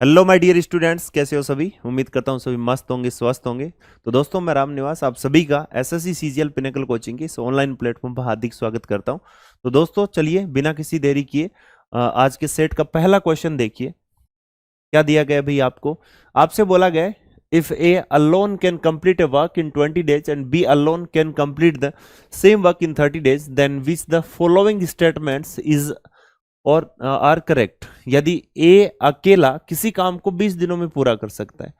Hello my dear students, कैसे हो सभी। उम्मीद करता हूँ सभी मस्त होंगे, स्वस्थ होंगे। तो दोस्तों, मैं राम निवास आप सभी का एसएससी सीजीएल पिनेकल कोचिंग के इस ऑनलाइन प्लेटफॉर्म पर हार्दिक स्वागत करता हूँ। तो दोस्तों, चलिए बिना किसी देरी किए आज के सेट का पहला क्वेश्चन देखिए। क्या दिया गया भाई आपको। आपसे बोला गया, if A alone can complete a work in 20 days and B alone can complete the same work in 30 days, then which the following statements is or are correct. यदि ए अकेला किसी काम को 20 दिनों में पूरा कर सकता है,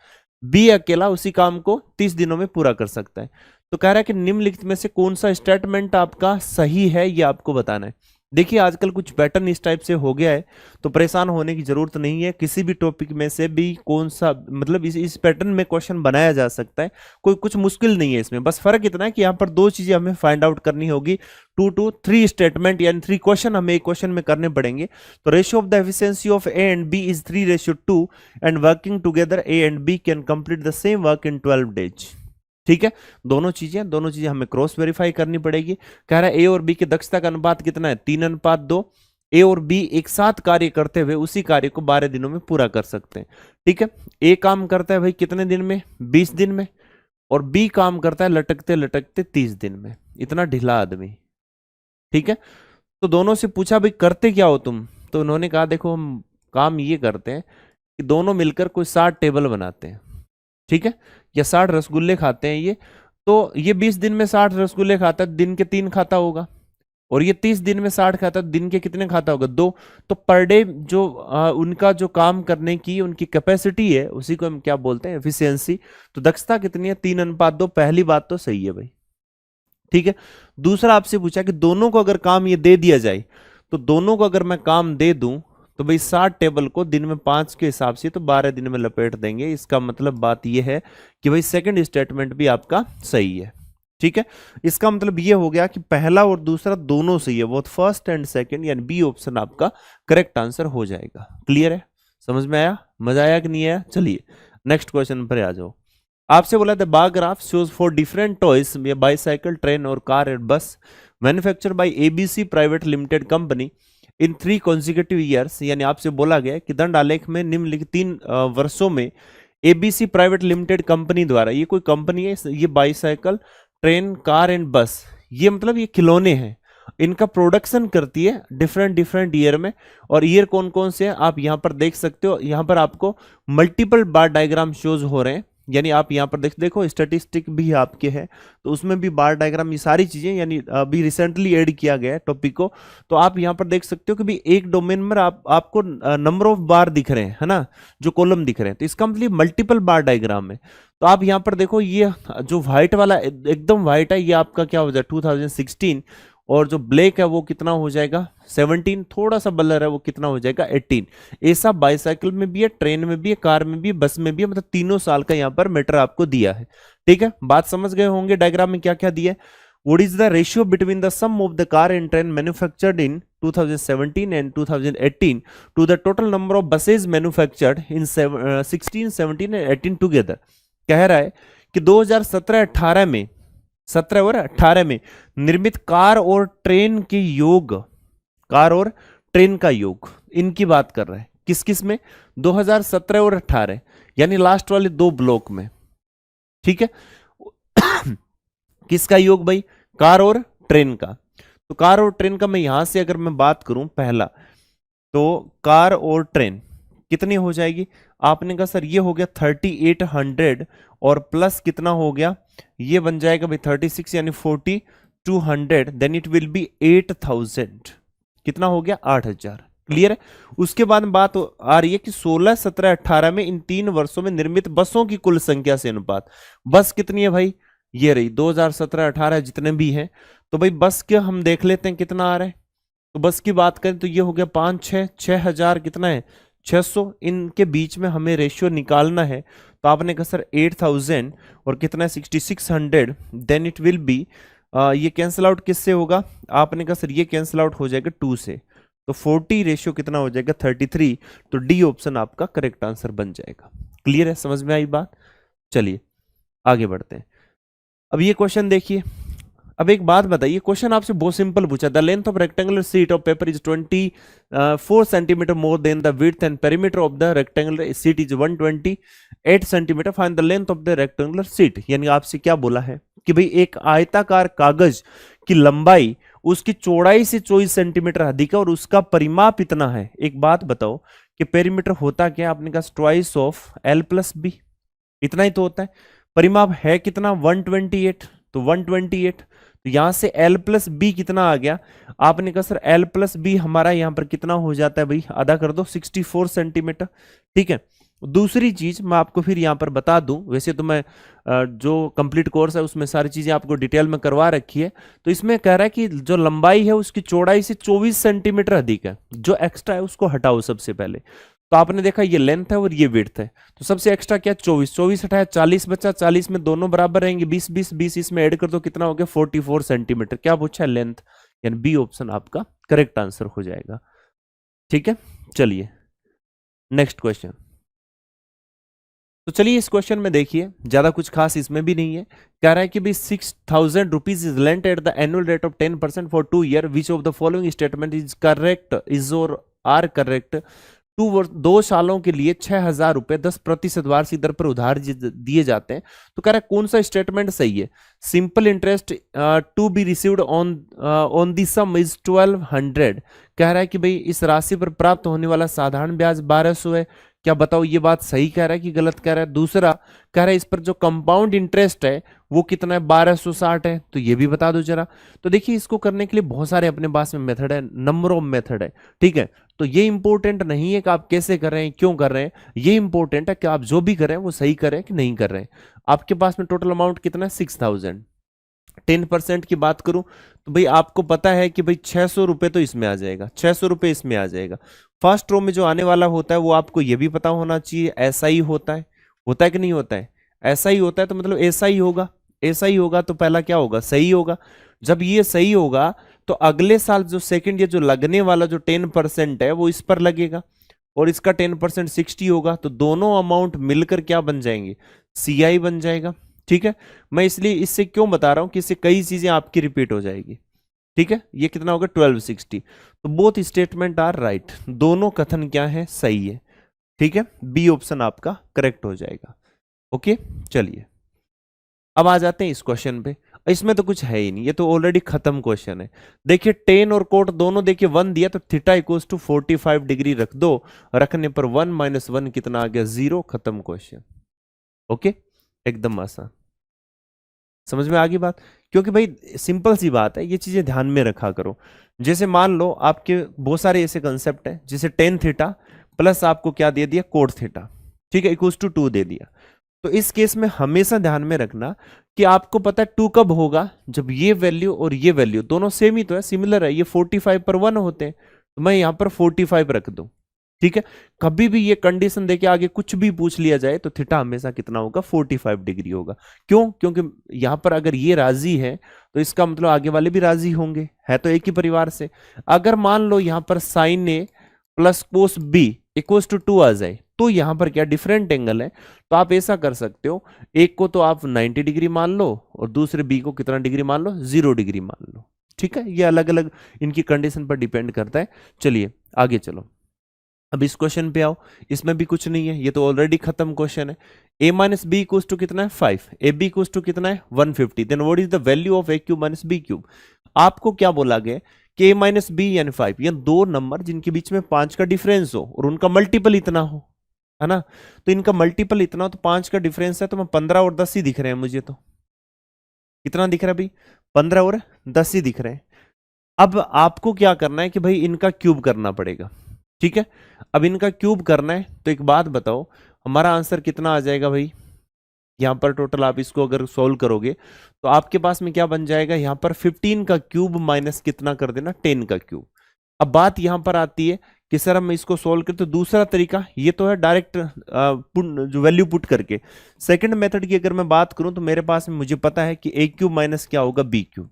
बी अकेला उसी काम को 30 दिनों में पूरा कर सकता है, तो कह रहा है कि निम्नलिखित में से कौन सा स्टेटमेंट आपका सही है, ये आपको बताना है। देखिए, आजकल कुछ पैटर्न इस टाइप से हो गया है, तो परेशान होने की जरूरत नहीं है। किसी भी टॉपिक में से भी कौन सा मतलब इस पैटर्न में क्वेश्चन बनाया जा सकता है। कोई कुछ मुश्किल नहीं है इसमें। बस फर्क इतना है कि यहाँ पर दो चीजें हमें फाइंड आउट करनी होगी। 2 to 3 स्टेटमेंट यानी 3 क्वेश्चन हमें एक क्वेश्चन में करने पड़ेंगे। तो ratio of the efficiency of A and B is 3:2 and working together A and B can complete the same work in 12 days। ठीक है, दोनों चीजें हमें क्रॉस वेरीफाई करनी पड़ेगी। कह रहा है ए और बी की दक्षता का अनुपात कितना है, 3:2। ए और बी एक साथ कार्य करते हुए उसी कार्य को 12 दिनों में पूरा कर सकते हैं। ठीक है, ए काम करता है भाई कितने दिन में, 20 दिन में, और बी काम करता है लटकते लटकते 30 दिन में। इतना ढीला आदमी। ठीक है, तो दोनों से पूछा भाई करते क्या हो तुम, तो उन्होंने कहा देखो हम काम ये करते हैं कि दोनों मिलकर कोई 60 टेबल बनाते हैं। ठीक है, या 60 रसगुल्ले खाते हैं ये। तो ये 20 दिन में 60 रसगुल्ले खाता है, दिन के 3 खाता होगा। और ये 30 दिन में 60 खाता है, दिन के कितने खाता होगा, 2। तो पर डे जो उनका जो काम करने की उनकी कैपेसिटी है, उसी को हम क्या बोलते हैं, एफिशिएंसी। तो दक्षता कितनी है, 3:2। पहली बात तो सही है भाई। ठीक है, दूसरा आपसे पूछा कि दोनों को अगर काम ये दे दिया जाए, तो दोनों को अगर मैं काम दे दूं तो भाई 60 टेबल को दिन में 5 के हिसाब से तो 12 दिन में लपेट देंगे। इसका मतलब बात यह है कि भाई सेकंड स्टेटमेंट भी आपका सही है। ठीक है, इसका मतलब यह हो गया कि पहला और दूसरा दोनों सही है, बोथ फर्स्ट एंड सेकंड, यानी बी ऑप्शन आपका करेक्ट आंसर हो जाएगा। क्लियर है, समझ में आया, मजा आया कि नहीं आया। चलिए नेक्स्ट क्वेश्चन पर आ जाओ। आपसे बोला था bar graph shows for different toys bicycle, train और कार एंड बस manufacture bye ABC private limited company इन 3 consecutive ईयर्स। यानी आपसे बोला गया कि दंड आलेख में निम्नलिखित 3 वर्षों में एबीसी प्राइवेट लिमिटेड कंपनी द्वारा, ये कोई कंपनी है, ये बाईसाइकिल, ट्रेन, कार एंड बस, ये मतलब ये खिलौने हैं, इनका प्रोडक्शन करती है डिफरेंट डिफरेंट ईयर में। और ईयर कौन कौन से हैं आप यहां पर देख सकते हो। यहां पर आपको मल्टीपल बार डायग्राम शोज हो रहे हैं, यानी आप यहां पर देखो स्टैटिस्टिक भी आपके है, तो उसमें भी बार डायग्राम, ये सारी चीजें यानी अभी रिसेंटली ऐड किया गया है टॉपिक को। तो आप यहां पर देख सकते हो कि भी एक डोमेन में आपको नंबर ऑफ बार दिख रहे हैं, है ना, जो कॉलम दिख रहे हैं, तो इसका मतलब मल्टीपल बार डायग्राम है। तो आप यहां पर देखो, ये जो व्हाइट वाला एकदम व्हाइट है, ये आपका क्या हो जाए 2016, और जो ब्लैक है वो कितना हो जाएगा 17, थोड़ा सा ब्लर है वो कितना हो जाएगा 18। ऐसा बाईसाइकिल में भी है, ट्रेन में भी है, कार में भी है, बस में भी है, मतलब 3 साल का यहाँ पर मीटर आपको दिया है। ठीक है, बात समझ गए होंगे डायग्राम में क्या क्या दिया है। What is the ratio between the sum of the car and train manufactured in 2017 and 2018 to the total number of buses manufactured in 16, 17 and 18 together. कह रहा है कि 2017-18 में, 17 और 18 में निर्मित कार और ट्रेन के योग, कार और ट्रेन का योग, इनकी बात कर रहा है। किस किस में, 2017 और 18, यानी लास्ट वाले 2 ब्लॉक में। ठीक है, किसका योग भाई, कार और ट्रेन का। तो कार और ट्रेन का मैं यहां से अगर मैं बात करूं पहला, तो कार और ट्रेन कितनी हो जाएगी, आपने कहा सर ये हो गया 3800 और प्लस कितना हो गया, ये बन जाएगा भाई 36 यानी 4200, देन इट विल बी 8000, कितना हो गया 8000। क्लियर है। उसके बाद बात आ रही है कि 16, 17, 18 में इन 3 वर्षों में निर्मित बसों की कुल संख्या से अनुपात। बस कितनी है भाई, ये रही 2017-18 जितने भी हैं। तो भाई बस के हम देख लेते हैं कितना आ रहा है। तो बस की बात करें तो ये हो गया 5, 6, 6000 कितना है 600। इनके बीच में हमें रेशियो निकालना है, तो आपने कहा सर 8000 और कितना है 6600, देन इट विल बी, ये कैंसिल आउट किससे होगा, आपने कहा सर ये कैंसिल आउट हो जाएगा 2 से, तो 40 रेशियो कितना हो जाएगा 33। तो डी ऑप्शन आपका करेक्ट आंसर बन जाएगा। क्लियर है, समझ में आई बात। चलिए आगे बढ़ते हैं। अब ये क्वेश्चन देखिए, अब एक बात बताइए, क्वेश्चन आपसे बहुत सिंपल पूछा, the length of rectangular sheet of paper is 24 centimetre more than the width and perimeter of the rectangular sheet is 128 centimetre, find the length of the rectangular sheet. यानी आपसे क्या बोला है कि भाई एक आयताकार कागज की लंबाई उसकी चौड़ाई से 24 सेंटीमीटर अधिक है और उसका परिमाप इतना है। एक बात बताओ कि पेरीमीटर होता क्या, आपने कहा twice of L plus B, इतना ही तो होता है। परिमाप है कितना 128, तो 128, तो यहां से L प्लस बी कितना आ गया, आपने कहा सर L प्लस बी हमारा यहां पर कितना हो जाता है भाई, आधा कर दो 64 सेंटीमीटर। ठीक है, दूसरी चीज मैं आपको फिर यहां पर बता दूं, वैसे तो मैं जो कंप्लीट कोर्स है उसमें सारी चीजें आपको डिटेल में करवा रखी है, तो इसमें कह रहा है कि जो लंबाई है उसकी चौड़ाई से 24 सेंटीमीटर अधिक है, जो एक्स्ट्रा है उसको हटाओ सबसे पहले। तो आपने देखा ये लेंथ है और ये विड्थ है, तो सबसे एक्स्ट्रा क्या 24, 24 हटाया 40 बचा, 40 में दोनों बराबर रहेंगे, 20 20 20 इसमें ऐड कर दो, कितना हो गया 44 सेंटीमीटर। क्या पूछा है, लेंथ, यानी बी ऑप्शन आपका करेक्ट आंसर हो जाएगा। ठीक है, चलिए नेक्स्ट क्वेश्चन। तो चलिए इस क्वेश्चन में देखिए, ज्यादा कुछ खास इसमें भी नहीं है, कह रहा है कि भाई 6000 rupees is lent at the annual rate of 10% for 2 year, which of the following statement is correct, is or are correct. 2 सालों के लिए 6000 रुपए 10% वार्षिक दर पर उधार दिए जाते हैं, तो कह रहा है कौन सा स्टेटमेंट सही है। Simple interest to be received on the sum is 1200, कह रहा है कि भाई इस राशि पर प्राप्त होने वाला साधारण ब्याज 1200 है। क्या बताओ ये बात सही कह रहा है कि गलत कह रहा है। दूसरा कह रहा है इस पर जो कंपाउंड इंटरेस्ट है वो कितना है, 1260 है, तो ये भी बता दो जरा। तो देखिए इसको करने के लिए बहुत सारे अपने पास में मेथड है, नंबर ऑफ मेथड है। ठीक है, तो ये इंपॉर्टेंट नहीं है कि आप कैसे कर रहे हैं, क्यों कर रहे हैं, ये इंपॉर्टेंट है कि आप जो भी कर रहे हैं वो सही कर रहे हैं कि नहीं कर रहे हैं। आपके पास में टोटल अमाउंट कितना है 6000, 10% की बात करूं तो भाई आपको पता है कि भाई 600 रुपए तो इसमें आ जाएगा, 600 रुपए इसमें आ जाएगा। फर्स्ट रो में जो आने वाला होता है वो आपको ये भी पता होना चाहिए, ऐसा ही होता है कि नहीं होता है, ऐसा ही होता है, तो मतलब ऐसा ही होगा, ऐसा ही होगा, तो पहला क्या होगा, सही होगा। जब ये सही होगा तो अगले साल जो सेकंड ईयर जो लगने वाला जो 10% है वो इस पर लगेगा, और इसका 10% 60 होगा, तो दोनों अमाउंट मिलकर क्या बन जाएंगे, CI बन जाएगा। ठीक है, मैं इसलिए इससे क्यों बता रहा हूं कि इससे कई चीजें आपकी रिपीट हो जाएगी। ठीक है, ये कितना होगा 1260, तो बोथ स्टेटमेंट आर राइट, दोनों कथन क्या है, सही है। ठीक है, बी ऑप्शन आपका करेक्ट हो जाएगा। ओके, चलिए अब आ जाते हैं इस क्वेश्चन पे। इसमें तो कुछ है ही नहीं, ये तो ऑलरेडी खत्म क्वेश्चन है। देखिए टेन और कोट दोनों देखिए 1 दिया, तो थीटा इक्वल्स टू 45 डिग्री रख दो, रखने पर 1 - 1 कितना आ गया 0, खत्म क्वेश्चन। ओके, एकदम आसान, समझ में आ गई बात। क्योंकि भाई सिंपल सी बात है, ये चीजें ध्यान में रखा करो। जैसे मान लो आपके बहुत सारे ऐसे कंसेप्ट है, जैसे टेन थीटा प्लस आपको क्या दे दिया, कोट थीटा, ठीक है, इक्वल्स टू 2 दे दिया। तो इस केस में हमेशा ध्यान में रखना कि आपको पता है 2 कब होगा, जब ये वैल्यू और ये वैल्यू दोनों सेम ही तो है, सिमिलर है, ये 45 पर 1 होते हैं, तो मैं यहां पर 45 रख दूं। ठीक है, कभी भी ये कंडीशन देके आगे कुछ भी पूछ लिया जाए तो थीटा हमेशा कितना होगा, 45 डिग्री होगा। क्यों, क्योंकि यहां पर अगर ये राजी है तो इसका मतलब आगे वाले भी राजी होंगे, है तो एक ही परिवार से। अगर मान लो यहां पर sine A plus cos B equals to 2 आ जाए, तो यहां पर क्या डिफरेंट एंगल है, तो आप ऐसा कर सकते हो, एक को तो आप 90 डिग्री मान लो और दूसरे बी को कितना डिग्री मान लो, 0 डिग्री मान लो। ठीक है, ये अलग अलग इनकी कंडीशन पर डिपेंड करता है। चलिए आगे चलो, अब इस क्वेश्चन पे आओ, इसमें भी कुछ नहीं है, ये तो ऑलरेडी खत्म क्वेश्चन है। a minus B equals to कितना है 5, ए बी इक्वल्स टू कितना है 150, then what is the value of a cube minus B cube. आपको क्या बोला गया कि a माइनस बी यानी 5, ये दो नंबर जिनके बीच में 5 का डिफरेंस हो और उनका मल्टीपल इतना हो, है ना, तो इनका मल्टीपल इतना हो, तो 5 का डिफरेंस है, तो मैं 15 और 10 ही दिख रहे हैं मुझे, तो कितना दिख रहा है भाई, 15 और 10 ही दिख रहे हैं। अब आपको क्या करना है कि भाई इनका क्यूब करना पड़ेगा। ठीक है, अब इनका क्यूब करना है, तो एक बात बताओ हमारा आंसर कितना आ जाएगा भाई, यहां पर टोटल आप इसको अगर सोल्व करोगे तो आपके पास में क्या बन जाएगा, यहां पर 15 का क्यूब माइनस कितना कर देना, 10 का क्यूब। अब बात यहां पर आती है कि सर हम इसको सोल्व करें, तो दूसरा तरीका ये तो है डायरेक्ट जो वैल्यू पुट करके। सेकंड मेथड की अगर मैं बात करूं तो मेरे पास में मुझे पता है कि a क्यूब माइनस क्या होगा, b क्यूब।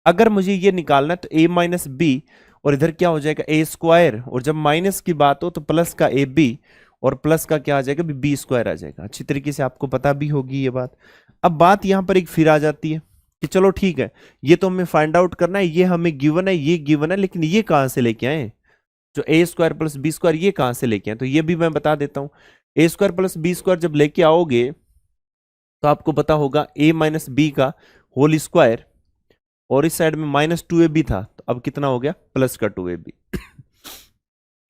अगर मुझे ये निकालना है तो a माइनस बी, और इधर क्या हो जाएगा a स्क्वायर, और जब माइनस की बात हो तो प्लस का ए बी, और प्लस का क्या आ जाएगा, बी स्क्वायर आ जाएगा। अच्छी तरीके से आपको पता भी होगी ये बात। अब बात यहां पर एक फिर आ जाती है कि चलो ठीक है, ये तो हमें फाइंड आउट करना है, ये हमें गिवन है, ये गिवन है, लेकिन ये कहां से लेके आए, जो ए स्क्वायर प्लस बी स्क्वायर ये कहां से लेके आए, तो ये भी मैं बता देता हूं। ए स्क्वायर प्लस बी स्क्वायर जब लेके आओगे तो आपको पता होगा ए माइनस बी का होल स्क्वायर, और इस साइड में माइनस टू ए बी था, तो अब कितना हो गया, प्लस का टू ए बी।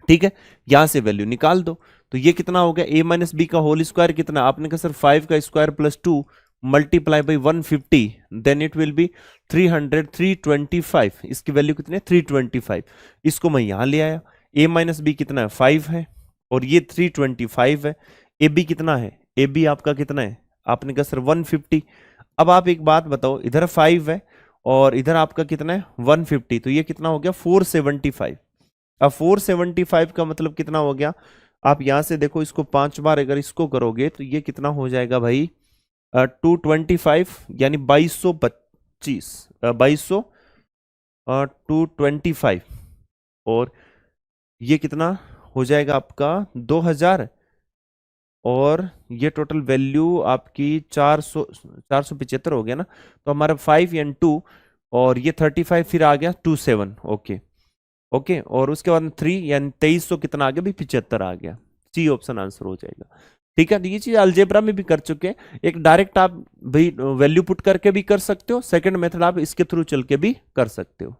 ठीक है, यहां से वैल्यू निकाल दो, तो ये कितना हो गया, ए माइनस बी का होल स्क्वायर कितना, आपने कहा सर 5 का square plus 2 multiply by 150, then it will be 300, 325, इसकी वैल्यू कितनी है 325। इसको मैं यहां ले आया, ए माइनस बी कितना है 5 है, और ये 325 है, ए बी कितना है, ए बी आपका कितना है, आपने कहा सर 150। अब आप एक बात बताओ, इधर 5 है और इधर आपका कितना है 150, तो ये कितना हो गया 475। अब 475 का मतलब कितना हो गया, आप यहां से देखो, इसको 5 बार अगर इसको करोगे तो ये कितना हो जाएगा भाई 225, यानी 2225, 2200 225, और ये कितना हो जाएगा आपका 2000, और ये टोटल वैल्यू आपकी 475 हो गया ना, तो हमारा 5 एंड 2, और ये 35 फिर आ गया 27, ओके ओके, और उसके बाद 3 यानी 2300 कितना आ गया भाई 75 आ गया, सी ऑप्शन आंसर हो जाएगा। ठीक है, तो ये चीज अलजेब्रा में भी कर चुके हैं, एक डायरेक्ट आप भाई वैल्यू पुट करके भी कर सकते हो, सेकंड मेथड आप इसके थ्रू चल के भी कर सकते हो।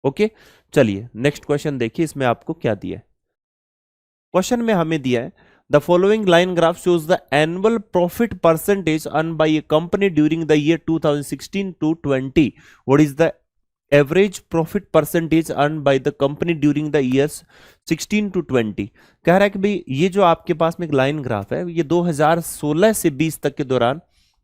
ओके, चलिए नेक्स्ट क्वेश्चन देखिए, इसमें आपको क्या दिया है। क्वेश्चन में हमें दिया है the following line graph shows the annual profit percentage earn by A company during the year 2016 to 20, what is the average profit percentage earn by the company during the years 16 to 20। कह रहा है कि भाई ये जो आपके पास में एक लाइन ग्राफ है, ये 2016 से 20 तक के दौरान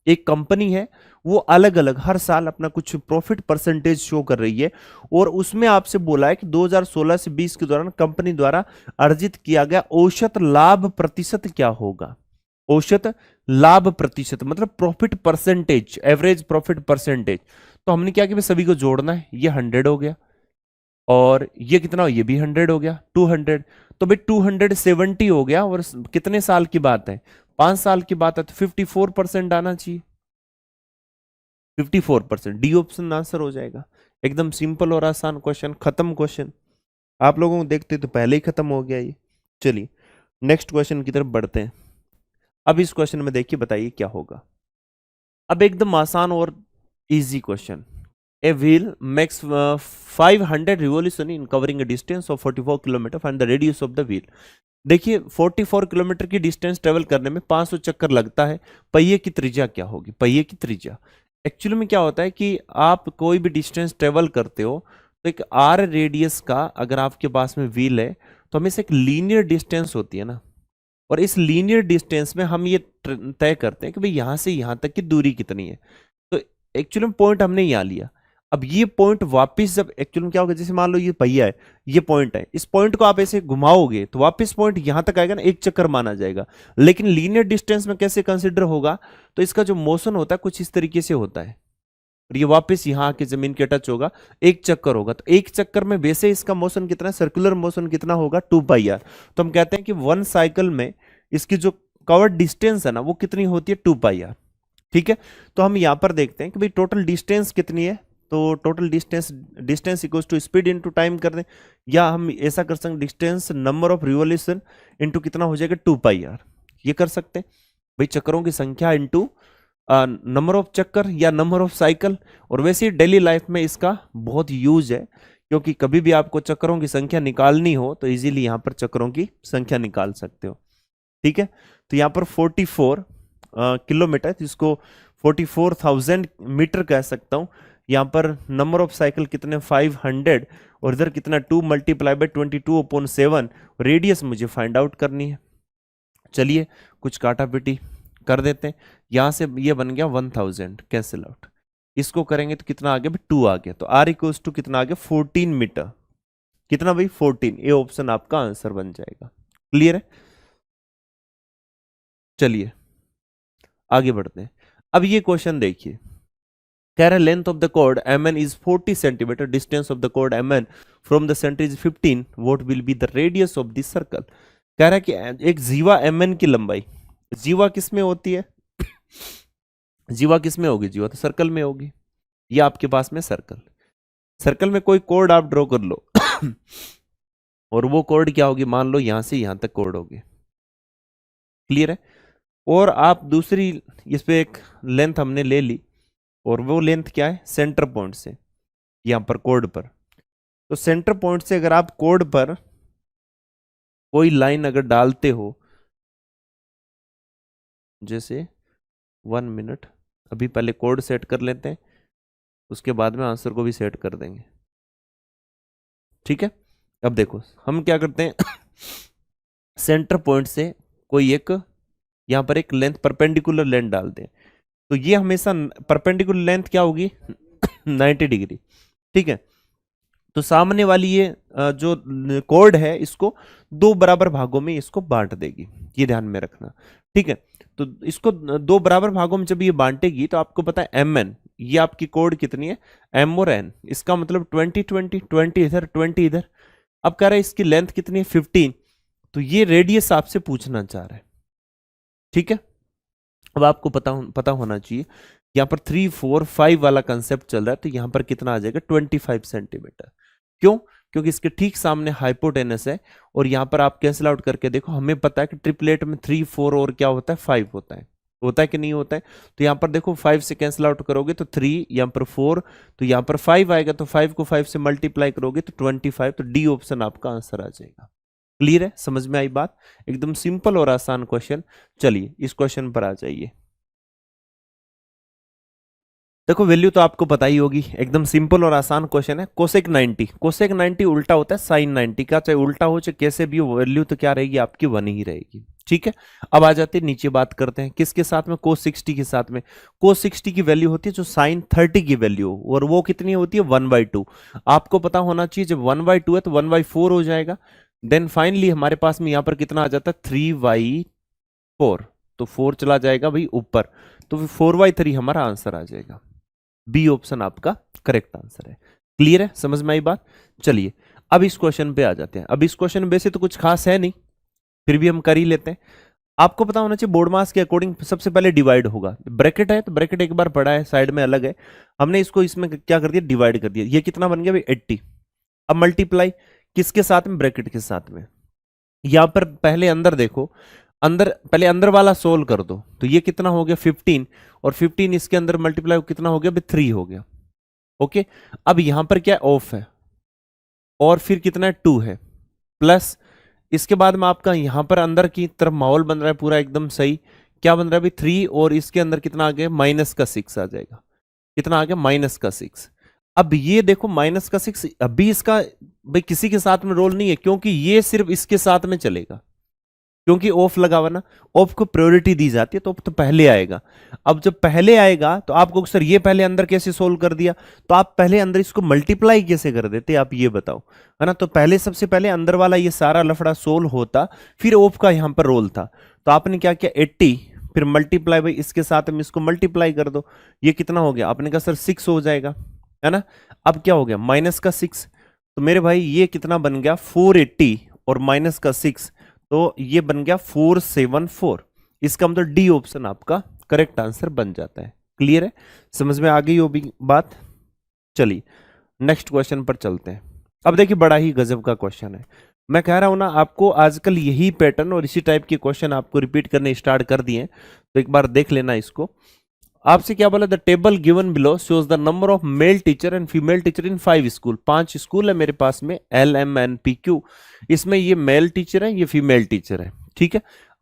एक कंपनी है, वो अलग अलग हर साल अपना कुछ प्रॉफिट परसेंटेज शो कर रही है, और उसमें आपसे बोला है कि 2016 से 20 के दौरान कंपनी द्वारा अर्जित किया गया औसत लाभ प्रतिशत क्या होगा। औसत लाभ प्रतिशत मतलब profit percentage, average profit percentage. तो हमने क्या कि भाई सभी को जोड़ना है, ये 100 हो गया, और ये कितना हो, ये भी 100 हो गया, 200, तो भाई 270 हो गया, और कितने साल की बात है, 5 साल की बात है, तो 54% आना चाहिए, 54%, डी ऑप्शन आंसर हो जाएगा। एकदम सिंपल और आसान क्वेश्चन, खत्म क्वेश्चन, आप लोगों को देखते तो पहले ही खत्म हो गया ये। चलिए नेक्स्ट क्वेश्चन की तरफ बढ़ते हैं। अब इस क्वेश्चन में देखिए, बताइए क्या होगा। अब एकदम आसान और easy question, a wheel makes 500 revolution in covering A distance of 44 kilometre, find the radius of the wheel. देखिए 44 किलोमीटर की डिस्टेंस ट्रेवल करने में 500 चक्कर लगता है, पहिए की त्रिज्या क्या होगी, पहिए की त्रिज्या। एक्चुअली में क्या होता है कि आप कोई भी डिस्टेंस ट्रेवल करते हो, तो एक आर रेडियस का अगर आपके पास में व्हील है, तो हमेशा एक लीनियर डिस्टेंस होती है ना, और इस लीनियर डिस्टेंस में हम ये तय करते हैं कि भाई यहां से यहां तक की दूरी कितनी है। तो एक्चुअली में पॉइंट हमने यहां लिया, अब ये पॉइंट वापस जब एक्चुअली में क्या होगा, जैसे मान लो ये पहिया है, ये पॉइंट है, इस पॉइंट को आप ऐसे घुमाओगे तो वापस पॉइंट यहां तक आएगा ना, एक चक्कर माना जाएगा। लेकिन लीनियर डिस्टेंस में कैसे कंसिडर होगा, तो इसका जो मोशन होता है कुछ इस तरीके से होता है, और ये वापस यहां आके जमीन के टच होगा, एक चक्कर होगा, तो एक चक्कर में वैसे इसका मोशन कितना है, सर्कुलर मोशन कितना होगा 2πr। तो हम कहते हैं कि 1 साइकिल में इसकी जो कवर्ड डिस्टेंस है ना, वो कितनी होती है 2πr। ठीक है, तो हम यहां पर देखते हैं कि भाई टोटल डिस्टेंस कितनी है, तो total distance equals to speed into time कर दें, या हम ऐसा कर सकते हैं distance number of revolution into कितना हो जाएगा 2πr, ये कर सकते हैं भाई, चक्करों की संख्या इनटू नंबर ऑफ चक्कर या नंबर ऑफ साइकिल। और वैसे ही डेली लाइफ में इसका बहुत यूज है, क्योंकि कभी भी आपको चक्करों की संख्या निकालनी हो तो इजीली यहां पर चक्करों की संख्या निकाल सकते हो। ठीक है, तो यहां पर 44 किलोमीटर, इसको 44,000 मीटर कह सकता हूं। यहां पर नंबर ऑफ साइकिल कितने 500, और इधर कितना 2 मल्टीप्लाई बाई 22/7, रेडियस मुझे फाइंड आउट करनी है। चलिए कुछ काटा पिटी कर देते हैं, यहां से ये बन गया 1000 कैंसिल आउट, इसको करेंगे तो कितना आ गया भाई 2 आ गया, तो आर इक्वल्स टू कितना आ गया 14 मीटर, कितना भाई 14, ये ऑप्शन आपका आंसर बन जाएगा। क्लियर है, चलिए आगे बढ़ते हैं। अब ये क्वेश्चन देखिए, कह रहा है length of the chord mn is 40 centimetre, distance of the chord mn from the centre is 15, what will be the radius of this circle. कह रहा है कि एक जीवा mn की लंबाई, जीवा किस में होती है जीवा किस में होगी, जीवा तो सर्कल में होगी, ये आपके पास में सर्कल, सर्कल में कोई कोड आप ड्रॉ कर लो और वो कोड क्या होगी, मान लो यहां से यहां तक कोड होगी, क्लियर है। और आप दूसरी इस पे एक लेंथ हमने ले ली, और वो लेंथ क्या है, सेंटर पॉइंट से यहां पर कोड पर। तो सेंटर पॉइंट से अगर आप कोड पर कोई लाइन अगर डालते हो, जैसे 1 मिनट, अभी पहले कोड सेट कर लेते हैं, उसके बाद में आंसर को भी सेट कर देंगे, ठीक है। अब देखो हम क्या करते हैं सेंटर पॉइंट से कोई एक यहां पर एक लेंथ, परपेंडिकुलर लेंथ डालते हैं, तो ये हमेशा परपेंडिकुलर लेंथ क्या होगी 90 डिग्री, ठीक है। तो सामने वाली ये जो कोड है, इसको दो बराबर भागों में इसको बांट देगी, ये ध्यान में रखना, ठीक है। तो इसको दो बराबर भागों में जब ये बांटेगी, तो आपको पता है एम एन, ये आपकी कोड कितनी है, एम और एन, इसका मतलब 20 इधर 20 इधर। अब कह रहा है इसकी लेंथ कितनी है 15, तो ये रेडियस आपसे पूछना चाह रहा है, ठीक है। अब आपको पता होना चाहिए, यहाँ पर 3 4 5 वाला कंसेप्ट चल रहा है, तो यहाँ पर कितना आ जाएगा 25 सेंटीमीटर। क्यों, क्योंकि इसके ठीक सामने हाइपोटेनस है, और यहाँ पर आप कैंसिल आउट करके देखो, हमें पता है कि ट्रिपलेट में 3 4 और क्या होता है 5 होता है कि नहीं होता है। तो यहाँ पर देखो 5 से कैंसिल आउट करोगे तो 3, यहाँ पर 4, तो यहाँ पर 5 आएगा, तो 5 को 5 से मल्टीप्लाई करोगे तो 25, तो डी ऑप्शन आपका आंसर आ जाएगा। क्लियर है, समझ में आई बात, एकदम सिंपल और आसान क्वेश्चन। चलिए इस क्वेश्चन पर आ जाइए। देखो वैल्यू तो आपको पता ही होगी, एकदम सिंपल और आसान क्वेश्चन है। कोसेक 90, कोसेक 90 उल्टा होता है साइन 90 का, चाहे उल्टा हो चाहे कैसे भी हो, वैल्यू तो क्या रहेगी आपकी 1 ही रहेगी, ठीक है। अब आ जाते हैं नीचे, बात करते हैं किसके साथ में, कोस 60 के साथ में। कोस 60 की वैल्यू होती है जो साइन 30 की वैल्यू, और वो कितनी होती है 1/2। आपको पता होना चाहिए जब 1/2 है तो 1/4 हो जाएगा। देन फाइनली हमारे पास में यहाँ पर कितना आ जाता है 3/4, तो 4 चला जाएगा भाई ऊपर, तो 4/3 हमारा आंसर आ जाएगा। बी ऑप्शन आपका करेक्ट आंसर है। क्लियर है, समझ में आई बात। चलिए अब इस क्वेश्चन पे आ जाते हैं। अब इस क्वेश्चन में वैसे तो कुछ खास है नहीं, फिर भी हम कर ही लेते हैं। आपको पता होना चाहिए बोर्ड मास के अकॉर्डिंग सबसे पहले डिवाइड होगा। ब्रैकेट है तो ब्रैकेट एक बार पढ़ा है, साइड में अलग है, हमने इसको इसमें क्या कर दिया, डिवाइड कर दिया। ये कितना बन गया भाई 80। अब मल्टीप्लाई किसके साथ में, ब्रैकेट के साथ में। यहां पर पहले अंदर देखो, अंदर पहले अंदर वाला सोल्व कर दो, तो ये कितना हो गया 15, और 15 इसके अंदर मल्टीप्लाई कितना हो गया, 3 हो गया। ओके, अब यहां पर क्या ऑफ है, और फिर कितना 2 है, प्लस इसके बाद में आपका यहां पर अंदर की तरफ माहौल बन रहा है पूरा एकदम सही। क्या बन रहा है भाई 3, और इसके अंदर कितना आ गया माइनस का 6 आ जाएगा। कितना आ गया माइनस का 6। अब ये देखो माइनस का 6 अभी इसका भाई किसी के साथ में रोल नहीं है, क्योंकि ये सिर्फ इसके साथ में चलेगा, क्योंकि ऑफ लगा हुआ ना, ऑफ को प्रायोरिटी दी जाती है, तो पहले आएगा। अब जब पहले आएगा तो आपको सर ये पहले अंदर कैसे सोल्व कर दिया, तो आप पहले अंदर इसको मल्टीप्लाई कैसे कर देते, आप ये बताओ, है ना। तो पहले सबसे पहले अंदर वाला ये सारा लफड़ा सोल्व होता, फिर ऑफ का यहां पर रोल था। तो आपने क्या किया 80, फिर मल्टीप्लाई भाई इसके साथ में इसको मल्टीप्लाई कर दो, ये कितना हो गया, आपने कहा सर 6 हो जाएगा, है ना। अब क्या हो गया माइनस का 6, तो मेरे भाई ये कितना बन गया 480, और माइनस का 6, तो ये बन गया 474। इसका मतलब डी ऑप्शन आपका करेक्ट आंसर बन जाता है। क्लियर है, समझ में आ गई होगी बात। चलिए नेक्स्ट क्वेश्चन पर चलते हैं। अब देखिए बड़ा ही गजब का क्वेश्चन है, मैं कह रहा हूं ना आपको आजकल यही पैटर्न और इसी टाइप के क्वेश्चन आपको रिपीट करने स्टार्ट कर दिए, तो एक बार देख लेना इसको। आपसे क्या बोला, the table given below shows the number of male teacher and female teacher in 5 school. 5 school है मेरे पास में, LMNPQ, इसमें ये मेल टीचर है, ये फीमेल टीचर है, ठीक है।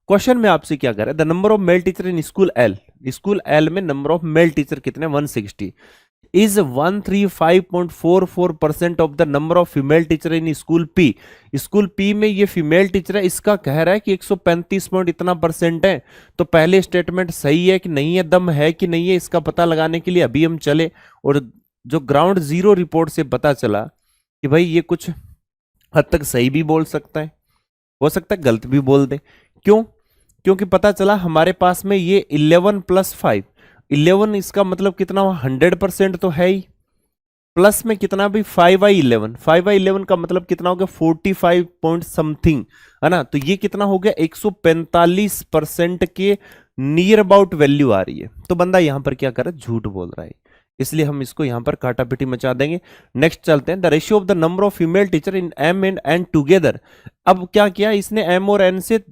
क्वेश्चन में आपसे क्या कर रहा है, the number of male teacher in school L, school L में नंबर ऑफ मेल टीचर कितने 160, is 135.44% of the number of female teacher in school P। School P में ये फीमेल टीचर है, इसका कह रहा है कि 135 पॉइंट इतना परसेंट है। तो पहले स्टेटमेंट सही है कि नहीं है, दम है कि नहीं है, इसका पता लगाने के लिए अभी हम चले, और जो ग्राउंड जीरो रिपोर्ट से पता चला कि भाई ये कुछ हद तक सही भी बोल सकता है, हो सकता है गलत भी बोल दे। क्यों, क्योंकि पता चला हमारे पास में ये 11 + 5, 11 इसका मतलब कितना हुआ 100% तो है ही, प्लस में कितना भी 5/11, 5/11 का मतलब कितना हो गया 45 पॉइंट समथिंग, है ना। तो ये कितना हो गया 145% के नियर अबाउट वैल्यू आ रही है। तो बंदा यहां पर क्या कर रहा है, झूठ बोल रहा है। इसलिए हम इसको यहाँ पर काटापीटी मचा देंगे। नेक्स्ट चलते हैं, the ratio of the number of female teacher in M and N together. अब क्या किया इसने, एम और एन से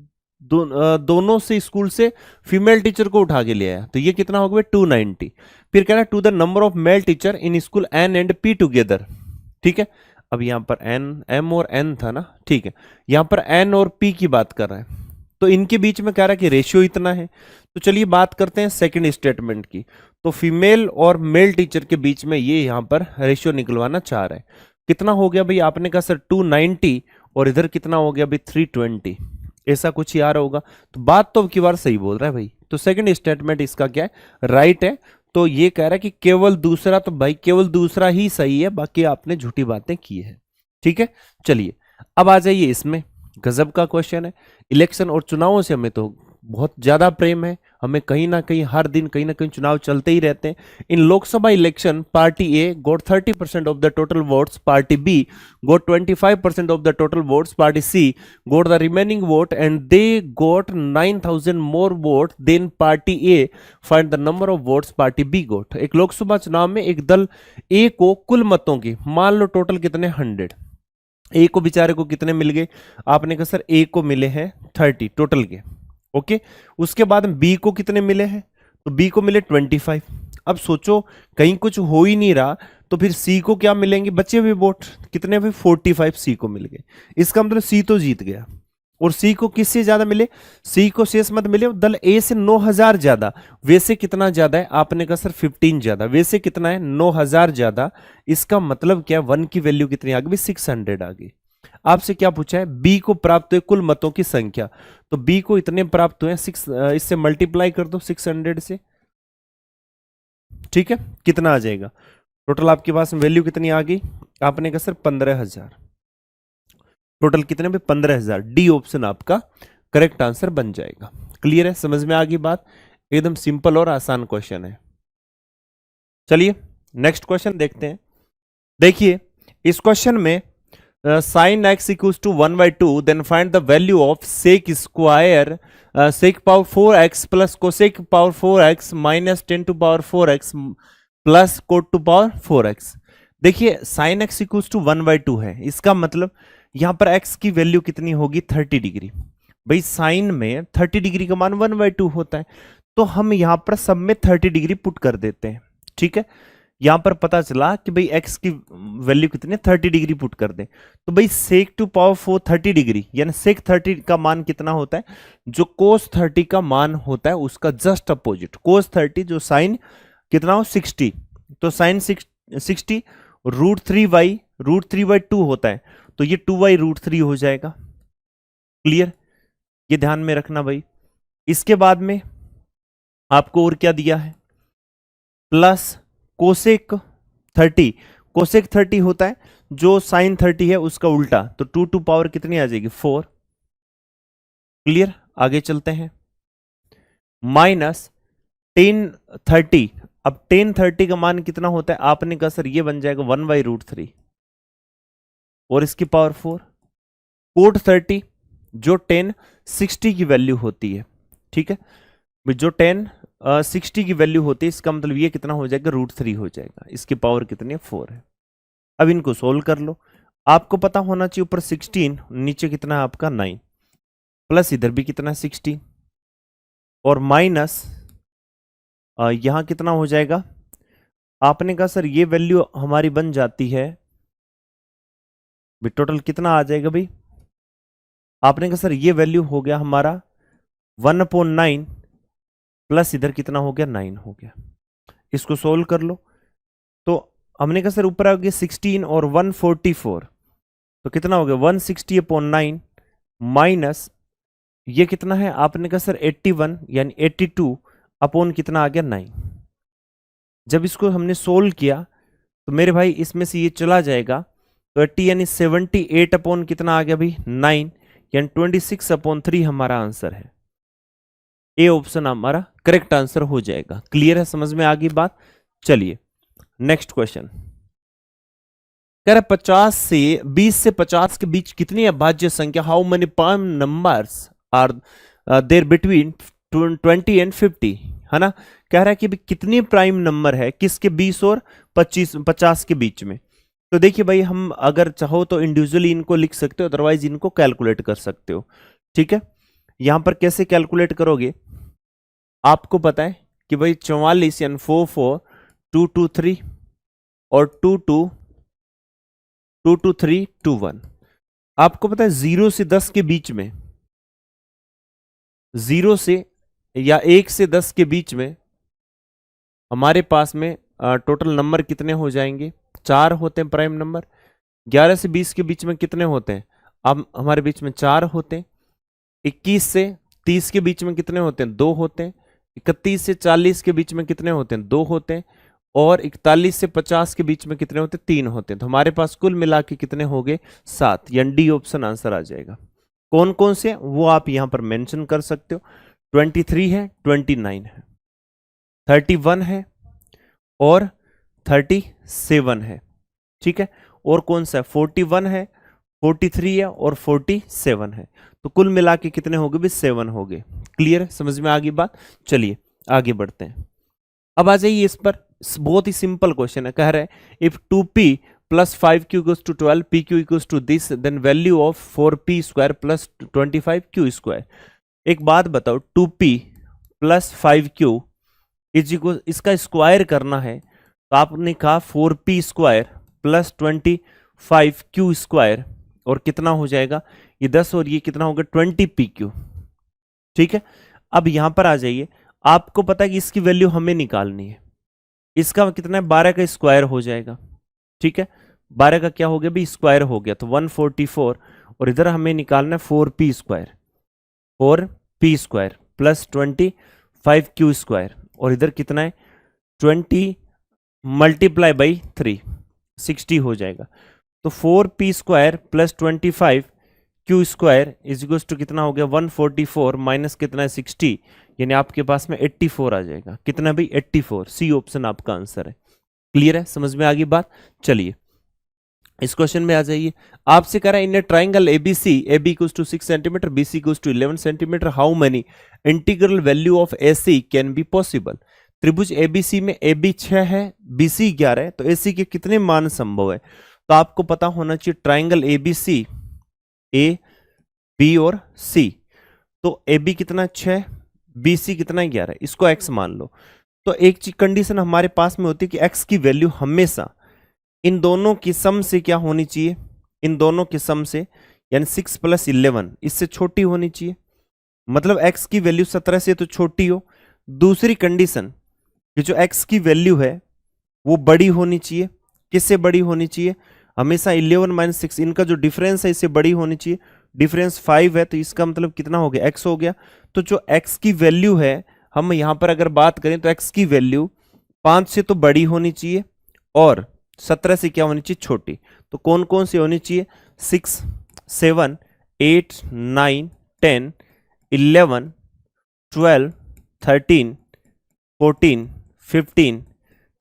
दोनों से स्कूल से फीमेल टीचर को उठा के ले आया, तो ये कितना हो गया 290। फिर कह रहा है to the number of male teacher in school N and P together. ठीक है, अब यहां पर एन, एम और एन था ना, ठीक है, यहां पर एन और पी की बात कर रहे हैं, तो इनके बीच में कह रहा है कि रेशियो इतना है। तो चलिए बात करते हैं सेकंड स्टेटमेंट की। तो फीमेल और मेल टीचर के बीच में ये यहां पर रेशियो निकलवाना चाह रहे हैं। कितना हो गया भाई, आपने कहा सर 290 और इधर कितना हो गया भाई 320, ऐसा कुछ यार होगा। तो बात तो अब की बार सही बोल रहा है भाई, तो सेकंड स्टेटमेंट इसका क्या है, राइट है। तो ये कह रहा है कि केवल दूसरा, तो भाई केवल दूसरा ही सही है, बाकी आपने झूठी बातें की है। ठीक है, चलिए अब आ जाइए इसमें, गजब का क्वेश्चन है। इलेक्शन और चुनावों से हमें तो बहुत ज्यादा प्रेम है, हमें कहीं ना कहीं हर दिन कहीं ना कहीं चुनाव चलते ही रहते हैं। In Lok Sabha election party A got 30% of the total votes, party B got 25% of the total votes, party C got the remaining vote and they got 9000 more vote than party A. Find the number of votes party B got. एक लोकसभा चुनाव में एक दल ए को कुल मतों की, मान लो टोटल कितने 100, ए को बेचारे को कितने मिल गए, आपने कहा सर ए को मिले हैं 30 टोटल के, ओके। उसके बाद बी को कितने मिले हैं, तो बी को मिले 25। अब सोचो कहीं कुछ हो ही नहीं रहा, तो फिर सी को क्या मिलेंगे, बचे हुए वोट कितने हुए 45 सी को मिल गए। इसका मतलब सी तो जीत गया। और सी को किससे ज्यादा मिले, सी को शेष मत मिले दल ए से 9000 ज्यादा। वैसे कितना ज्यादा है, आपने कहा सर 15 ज्यादा, वैसे कितना है 9000 ज्यादा। इसका मतलब क्या, 1 की वैल्यू कितनी आ गई, 600 आ गई। आपसे क्या पूछा है, बी को प्राप्त हुए कुल मतों की संख्या, तो बी को इतने प्राप्त हुए 6, इससे मल्टीप्लाई कर दो 600 से, ठीक है, कितना आ जाएगा टोटल आपके पास वैल्यू कितनी आ गई, आपने कहा सर 15000। टोटल कितने में 15000, डी ऑप्शन आपका करेक्ट आंसर बन जाएगा। क्लियर है, समझ में आ गई बात, एकदम सिंपल और आसान क्वेश्चन है। चलिए नेक्स्ट क्वेश्चन देखते हैं। देखिए इस क्वेश्चन में sin x equals to 1/2, then find the value of sec square sec power 4x plus cosec power 4x minus 10 to power 4x plus cot to power 4x। देखिए sin x equals to 1/2 है, इसका मतलब यहां पर x की value कितनी होगी 30 degree. भाई साइन में 30 डिग्री का मान 1/2 होता है, तो हम यहां पर सब में 30 डिग्री पुट कर देते हैं। ठीक है, यहां पर पता चला कि भाई x की वैल्यू कितनी है 30 डिग्री पुट कर दें, तो भाई sec टू पावर 4 30 डिग्री, यानी sec 30 का मान कितना होता है, जो cos 30 का मान होता है उसका जस्ट अपोजिट। cos 30 जो साइन कितना हो 60, तो साइन 60 √3y/2 होता है, तो ये 2y√3 हो जाएगा। क्लियर, ये ध्यान में रखना भाई। इसके बाद में आपको और क्या दिया है, प्लस कोसेक 30, कोसेक 30 होता है जो साइन 30 है उसका उल्टा, तो 2 टू पावर कितनी आ जाएगी 4। क्लियर, आगे चलते हैं। माइनस 1030, अब 1030 का मान कितना होता है, आपने कहा सर ये बन जाएगा 1/√3 और इसकी पावर 4। कोट 30 जो 1060 की वैल्यू होती है, ठीक है, जो 1060 की वैल्यू होती है, इसका मतलब ये कितना हो जाएगा √3 हो जाएगा, इसकी पावर कितनी है 4 है। अब इनको सोल्व कर लो, आपको पता होना चाहिए ऊपर 16, नीचे कितना है आपका 9, प्लस इधर भी कितना 16 और माइनस यहां कितना हो जाएगा, आपने कहा सर ये वैल्यू हमारी बन जाती है, टोटल कितना आ जाएगा भाई, आपने कहा सर ये वैल्यू हो गया हमारा 1/9 प्लस इधर कितना हो गया 9 हो गया। इसको सोल्व कर लो, तो हमने कहा सर ऊपर आ गया 16 और 144, तो कितना हो गया 160/9 माइनस ये कितना है, आपने कहा सर 81 यानी 82 अपॉन कितना आ गया 9। जब इसको हमने सोल्व किया तो मेरे भाई इसमें से ये चला जाएगा, तो 80 यानी 78 अपॉन कितना आ गया भाई 9, यानी 26/3 हमारा आंसर है। ए ऑप्शन हमारा करेक्ट आंसर हो जाएगा। क्लियर है, समझ में आ गई बात। चलिए नेक्स्ट क्वेश्चन कह रहा 20 से 50 के बीच कितनी अभाज्य संख्या, how many prime numbers are there between 20 and 50। है ना। कह रहा है कि भी कितनी प्राइम नंबर है किसके 20 और 50 के बीच में। तो देखिए भाई, हम अगर चाहो तो इंडिविजुअली इनको लिख सकते हो, अदरवाइज इनको कैलकुलेट कर सकते हो। ठीक है, यहां पर कैसे कैलकुलेट करोगे, आपको पता है कि भाई 44 यानी 44 223 और 223 21। आपको पता है 0 से 10 के बीच में, 0 से या 1 से 10 के बीच में हमारे पास में टोटल नंबर कितने हो जाएंगे, 4 होते हैं प्राइम नंबर। 11 से 20 के बीच में कितने होते हैं, अब हमारे बीच में 4 होते हैं। 21 से 30 के बीच में कितने होते हैं, 2 होते हैं। 31 से 40 के बीच में कितने होते हैं, 2 होते हैं। और 41 से 50 के बीच में कितने होते हैं, 3 होते हैं। तो हमारे पास कुल मिला के कितने हो गए, 7, यानी डी ऑप्शन आंसर आ जाएगा। कौन कौन से वो आप यहां पर मेंशन कर सकते हो। 23 है, 29 है, 31 है और 37 है। ठीक है, और कौन सा है, 41 है, 43 है और 47 है। तो कुल मिला के कितने हो गए भी, 7 हो गए। क्लियर है, समझ में आ गई बात। चलिए आगे बढ़ते हैं। अब आ जाइए इस पर, बहुत ही सिंपल क्वेश्चन है। कह रहे हैं if 2p plus 5q equals to 12, pq equals to this, then value of 4p square plus 25q square। एक बात बताओ, 2p plus 5q is equal, इसका स्क्वायर करना है तो आपने कहा 4p square plus 25q square, और कितना हो जाएगा ये 10 और ये कितना होगा 20pq। ठीक है, अब यहां पर आ जाइए, आपको पता है कि इसकी वैल्यू हमें निकालनी है। इसका कितना है, 12 का स्क्वायर हो जाएगा। ठीक है, 12 का क्या हो गया भी, स्क्वायर हो गया तो 144, और इधर हमें निकालना है 4p square, 4p square plus 25q square, और इधर कितना है 20 मल्टीप्लाई बाई 3, 60 हो जाएगा। तो 4p square plus 25q square is equal to कितना हो गया 144 माइनस कितना है 60, यानी आपके पास में 84 आ जाएगा। कितना भी 84, सी ऑप्शन आपका आंसर है। क्लियर है, समझ में आ गई बात। चलिए इस क्वेश्चन में आ जाइए। आपसे कह रहा है in a triangle ABC, AB equals to 6 centimetre, BC equals to 11 centimetre, how many integral value of AC can be possible. त्रिभुज ABC में AB 6 है, BC 11 है, तो AC के कितने मान संभव है। तो आपको पता होना चाहिए ट्राइंगल ABC A B और C, तो AB कितना 6, BC कितना 11, इसको x मान लो। तो एक चीज कंडीशन हमारे पास में होती है कि x की वैल्यू हमेशा इन दोनों की सम से क्या होनी चाहिए, इन दोनों की सम से, यानी 6 + 11 इससे छोटी होनी चाहिए। मतलब x की वैल्यू 17 से तो छोटी हो। दूसरी कंडीशन कि जो x की वैल्यू है वो बड़ी होनी चाहिए। किससे बड़ी होनी चाहिए, हमेशा 11 - 6 इनका जो डिफरेंस है इससे बड़ी होनी चाहिए। डिफरेंस 5 है, तो इसका मतलब कितना हो गया, x हो गया। तो जो x की वैल्यू है, हम यहां पर अगर बात करें तो x की वैल्यू 5 से तो बड़ी होनी चाहिए और 17 से क्या होनी चाहिए, छोटी। तो कौन कौन सी होनी चाहिए, 6 7 8 9 10 11 12 13 14 15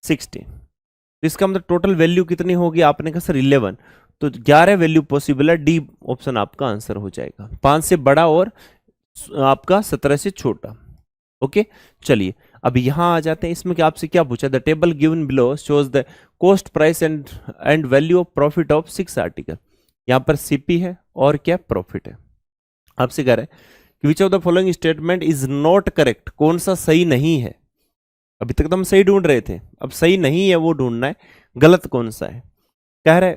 16। तो इसका मतलब टोटल वैल्यू कितनी होगी, आपने कहा सर 11, तो 11 वैल्यू पॉसिबल है। डी ऑप्शन आपका आंसर हो जाएगा, 5 से बड़ा और आपका 17 से छोटा। ओके, चलिए अब यहां आ जाते हैं। इसमें क्या आपसे क्या पूछा, the table given below shows the cost price and value of profit of 6 article. यहां पर सीपी है और क्या प्रॉफिट है। आपसे कह रहे हैं कि which of the following statement is not correct, कौन सा सही नहीं है। अभी तक तो हम सही ढूंढ रहे थे, अब सही नहीं है वो ढूंढना है, गलत कौन सा है। कह रहे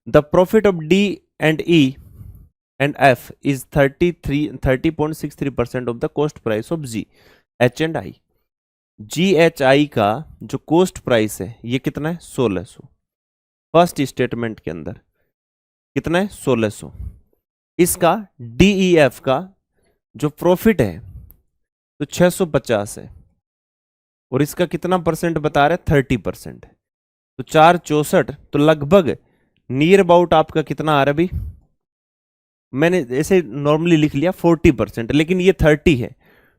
the profit of D and E and F is 30.63% of the cost price of ji H and I. Ji H I का जो कॉस्ट प्राइस है ये कितना है 1600। फर्स्ट स्टेटमेंट के अंदर कितना है 1600। इसका डीईएफ का जो प्रॉफिट है तो 650 है, और इसका कितना परसेंट बता रहे 30% है। तो 464, तो लगभग नियर अबाउट आपका कितना आ रहा है भाई, मैंने ऐसे नॉर्मली लिख लिया 40%, लेकिन ये 30 है।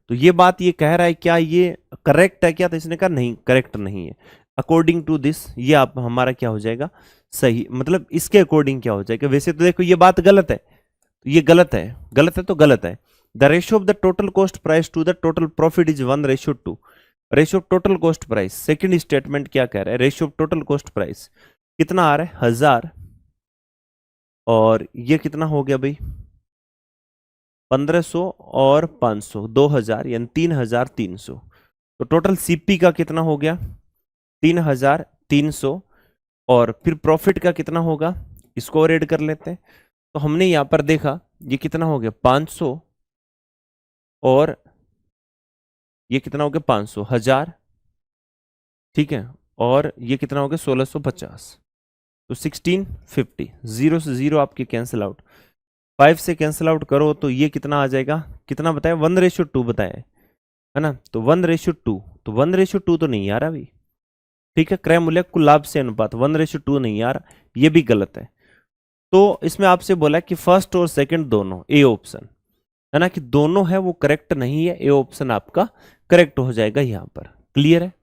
तो ये बात ये कह रहा है क्या ये करेक्ट है क्या, तो इसने कहा नहीं करेक्ट नहीं है। अकॉर्डिंग टू दिस ये आप हमारा क्या हो जाएगा सही, मतलब इसके अकॉर्डिंग क्या हो जाएगा। वैसे तो देखो ये बात गलत है, तो ये गलत है, गलत है तो गलत है। The ratio of the total cost price to the total profit is 1:2। Ratio of total cost price, second statement क्या कह रहा है, ratio of total cost price कितना आ रहा है 1000, और ये कितना हो गया भाई 1500 और 500 2000 यानी 3300। तो टोटल सीपी का कितना हो गया 3300, और फिर प्रॉफिट का कितना होगा इसको और ऐड कर लेते हैं। तो हमने यहां पर देखा ये कितना हो गया 500, और ये कितना हो गया 500 1000, ठीक है, और ये कितना हो गया 1650, तो 1650, जीरो से जीरो आपके कैंसिल आउट, 5 से कैंसिल आउट करो तो ये कितना आ जाएगा, कितना बताया 1:2 बताया है ना, तो 1:2, तो 1:2 तो नहीं आ रहा अभी, ठीक है, क्रय मूल्य कुल लाभ से अनुपात 1:2 नहीं आ रहा, ये भी गलत है। तो इसमें आपसे बोला कि फर्स्ट और सेकंड दोनों ए ऑप्शन है ना, कि दोनों है वो करेक्ट नहीं है, ए ऑप्शन आपका करेक्ट हो जाएगा यहां पर। क्लियर है।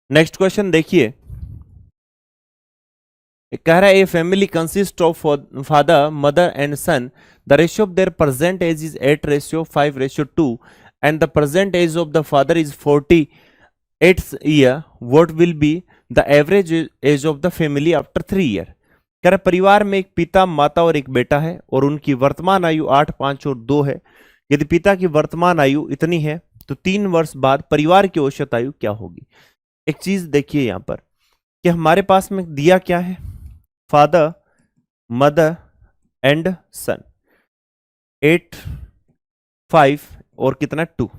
नेक्स्ट क्वेश्चन देखिए, कह रहा है a family consist of father mother and son, the ratio of their present age is 8:5:2 and the present age of the father is 48 year, what will be the average age of the family after 3 year. कह रहा परिवार में एक पिता माता और एक बेटा है और उनकी वर्तमान आयु 8 5 और 2 है। यदि पिता की वर्तमान आयु इतनी है तो 3 वर्ष बाद परिवार की औसत आयु क्या होगी। एक चीज देखिए यहां पर कि हमारे पास में दिया क्या है, फादर मदर एंड सन, 8 5 और कितना 2।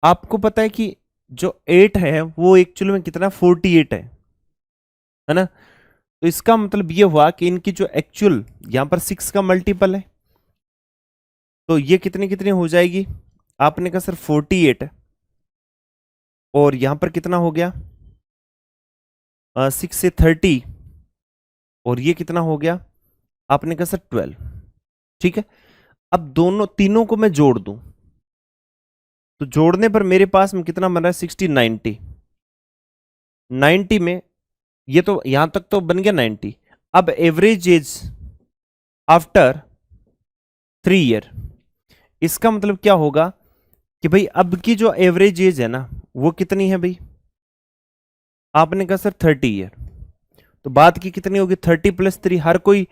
आपको पता है कि जो 8 है वो एक्चुअली में कितना 48 है ना, तो इसका मतलब ये हुआ कि इनकी जो एक्चुअल यहां पर 6 का मल्टीपल है, तो ये कितनी कितनी हो जाएगी, आपने कहा सर 48, और यहां पर कितना हो गया 6 से 30, और ये कितना हो गया आपने कहा सर 12। ठीक है, अब दोनों तीनों को मैं जोड़ दूं तो जोड़ने पर मेरे पास में कितना बन रहा है 60 90 में, ये तो यहां तक तो बन गया 90। अब एवरेज एज आफ्टर 3 ईयर, इसका मतलब क्या होगा कि भाई अब की जो एवरेज एज है ना वो कितनी है भाई, आपने कहा सर 30 ईयर, तो बात की कितनी होगी 30 + 3, हर कोई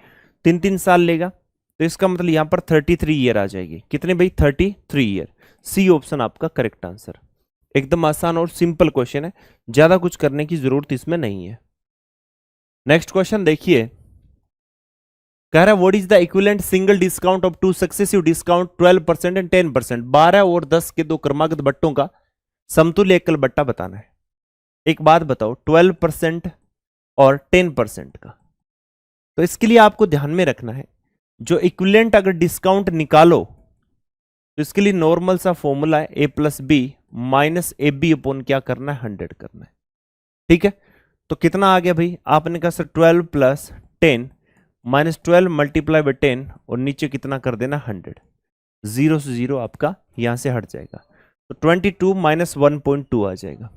3 साल लेगा, तो इसका मतलब यहां पर 33 ईयर आ जाएगी। कितने भाई 33 ईयर। सी ऑप्शन आपका करेक्ट आंसर। एकदम आसान और सिंपल क्वेश्चन है, ज्यादा कुछ करने की जरूरत इसमें नहीं है। नेक्स्ट क्वेश्चन देखिए, कह रहा है what is the equivalent single discount of 2 successive discount 12% and 10%, 12 और 10 के 2 क्रमागत बट्टों का समतुल्य एकल बट्टा बताना है। एक बात बताओ 12% और 10% का, तो इसके लिए आपको ध्यान में रखना है जो इक्विवेलेंट अगर डिस्काउंट निकालो तो इसके लिए नॉर्मल सा फॉर्मूला है a + b - ab अपॉन क्या करना है 100 करना है। ठीक है, तो कितना आ गया भाई, आपने कहा सर 12 + 10 -12 × 10 और नीचे कितना कर देना 100, 0 से 0 आपका यहां से हट जाएगा, तो 22 - 1.2 आ जाएगा।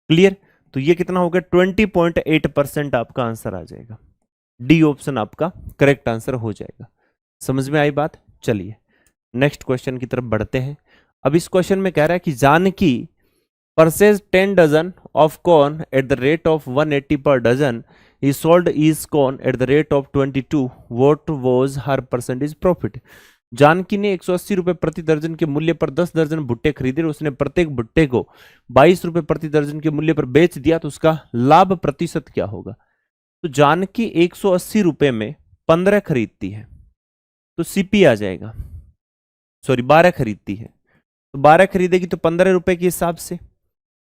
क्लियर, तो ये कितना हो गया 20.8% आपका आंसर आ जाएगा। डी ऑप्शन आपका करेक्ट आंसर हो जाएगा। समझ में आई बात। चलिए नेक्स्ट क्वेश्चन की तरफ बढ़ते हैं। अब इस क्वेश्चन में कह रहा है कि Janaki purchase 10 dozen of corn at the rate of 180 per dozen, he sold each corn at the rate of 22, what was her percentage profit। Janaki ने 180 रुपए प्रति दर्जन के मूल्य पर 10 दर्जन भुट्टे खरीदे, उसने प्रत्येक भुट्टे को 22 रुपए प्रति दर्जन के मूल्य पर बेच दिया, तो उसका लाभ प्रतिशत क्या होगा। तो जानकी 180 रुपए में 15 खरीदती है तो सीपी आ जाएगा, सॉरी 12 खरीदती है तो 12 खरीदेगी तो 15 रुपए के हिसाब से,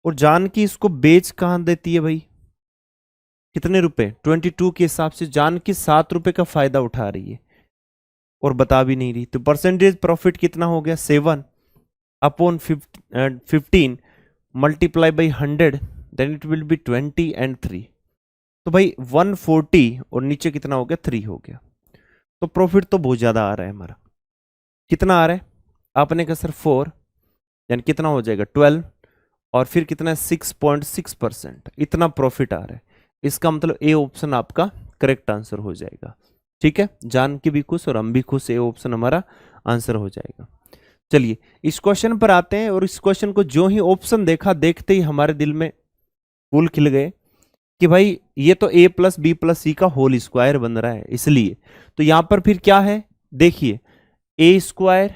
और जानकी इसको बेच कहां देती है भाई, कितने रुपए 22 के हिसाब से। जानकी 7 रुपए का फायदा उठा रही है और बता भी नहीं रही, तो परसेंटेज प्रॉफिट कितना हो गया 7 upon 15 multiply by 100, then it will be 20 and 3, तो भाई 140 और नीचे कितना हो गया 3 हो गया। तो प्रॉफिट तो बहुत ज्यादा आ रहा है हमारा, कितना आ रहा है आपने कहा सर 4, यानी कितना हो जाएगा 12 और फिर कितना 6.6%, इतना प्रॉफिट आ रहा है। इसका मतलब ए ऑप्शन आपका करेक्ट आंसर हो जाएगा। ठीक है, जान के भी खुश और हम भी खुश, ए ऑप्शन हमारा आंसर हो जाएगा। चलिए इस क्वेश्चन पर आते हैं, और इस क्वेश्चन को जो ही ऑप्शन देखा, देखते ही हमारे दिल में फूल खिल गए कि भाई ये तो a प्लस बी प्लस सी का होल स्क्वायर बन रहा है, इसलिए तो यहां पर फिर क्या है, देखिए A square